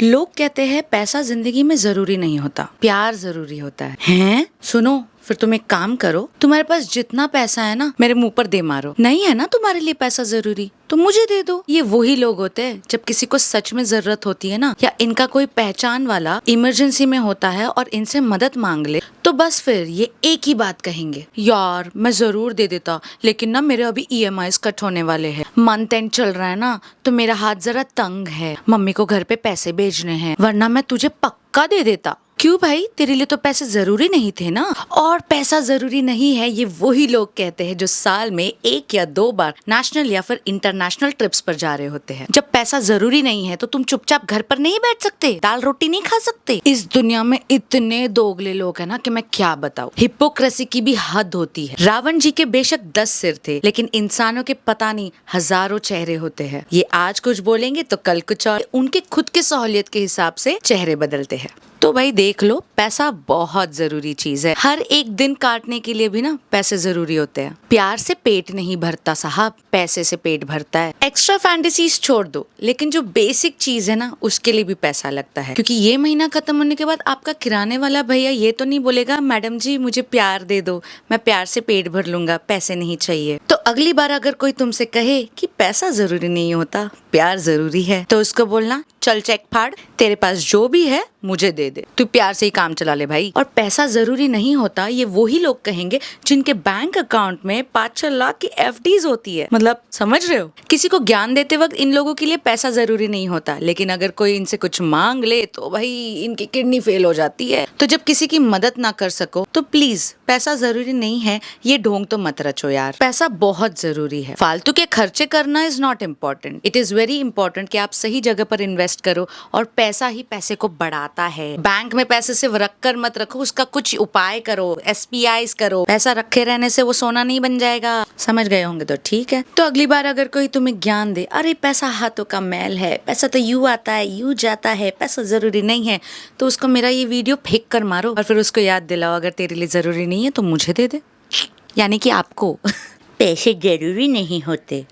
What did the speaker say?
लोग कहते हैं पैसा जिंदगी में जरूरी नहीं होता, प्यार जरूरी होता है। हैं? सुनो, फिर तुम एक काम करो, तुम्हारे पास जितना पैसा है ना मेरे मुंह पर दे मारो। नहीं है ना तुम्हारे लिए पैसा जरूरी तो मुझे दे दो। ये वही लोग होते हैं जब किसी को सच में जरूरत होती है ना, या इनका कोई पहचान वाला इमरजेंसी में होता है और इनसे मदद मांग ले, तो बस फिर ये एक ही बात कहेंगे, यार मैं जरूर दे देता, लेकिन ना मेरे अभी EMIs कट होने वाले हैं, मंथ एंड चल रहा है ना, तो मेरा हाथ जरा तंग है, मम्मी को घर पे पैसे भेजने हैं, वरना मैं तुझे पक्का दे देता। क्यों भाई, तेरे लिए तो पैसे जरूरी नहीं थे ना। और पैसा जरूरी नहीं है ये वही लोग कहते हैं जो साल में 1 या 2 बार नेशनल या फिर इंटरनेशनल ट्रिप्स पर जा रहे होते हैं। जब पैसा जरूरी नहीं है तो तुम चुपचाप घर पर नहीं बैठ सकते, दाल रोटी नहीं खा सकते। इस दुनिया में इतने दोगले लोग हैं ना कि मैं क्या बताऊं। हिपोक्रेसी की भी हद होती है। रावण जी के बेशक 10 सिर थे, लेकिन इंसानों के पता नहीं हजारों चेहरे होते हैं। ये आज कुछ बोलेंगे तो कल कुछ और। उनके खुद के सहूलियत के हिसाब से चेहरे बदलते हैं। तो भाई देख लो, पैसा बहुत जरूरी चीज है। हर एक दिन काटने के लिए भी ना पैसे जरूरी होते हैं। प्यार से पेट नहीं भरता साहब, पैसे से पेट भरता है। एक्स्ट्रा फैंटेसीज छोड़ दो, लेकिन जो बेसिक चीज है ना उसके लिए भी पैसा लगता है। क्योंकि ये महीना खत्म होने के बाद आपका किराने वाला भैया ये तो नहीं बोलेगा, मैडम जी मुझे प्यार दे दो, मैं प्यार से पेट भर लूंगा, पैसे नहीं चाहिए। तो अगली बार अगर कोई तुमसे कहे कि पैसा जरूरी नहीं होता, प्यार जरूरी है, तो उसको बोलना, चल चेक फाड़, तेरे पास जो भी है मुझे दे दे, तू प्यार से ही काम चला ले भाई। और पैसा जरूरी नहीं होता ये वही लोग कहेंगे जिनके बैंक अकाउंट में 5-6 लाख की FDs होती है। मतलब समझ रहे हो। किसी को ज्ञान देते वक्त इन लोगों के लिए पैसा जरूरी नहीं होता, लेकिन अगर कोई इनसे कुछ मांग ले तो भाई इनकी किडनी फेल हो जाती है। तो जब किसी की मदद ना कर सको तो प्लीज पैसा जरूरी नहीं है ये ढोंग तो मत रचो यार। पैसा बहुत जरूरी है। फालतू के खर्चे करना is not important, it is very important कि आप सही जगह पर इन्वेस्ट करो, और पैसा ही पैसे को बढ़ाता है। बैंक में पैसे सिर्फ रख कर मत रखो, उसका कुछ उपाय करो, SPIs करो। पैसा रखे रहने से वो सोना नहीं बन जाएगा। समझ गए होंगे तो ठीक है। तो अगली बार अगर कोई तुम्हें ज्ञान दे, अरे पैसा हाथों का मैल है, पैसा तो यूं आता है यूं जाता है, पैसा जरूरी नहीं है, तो उसको मेरा ये वीडियो फेंक कर मारो और फिर उसको याद दिलाओ, अगर तेरे लिए जरूरी नहीं है तो मुझे दे दे, यानी कि आपको। पैसे जरूरी नहीं होते।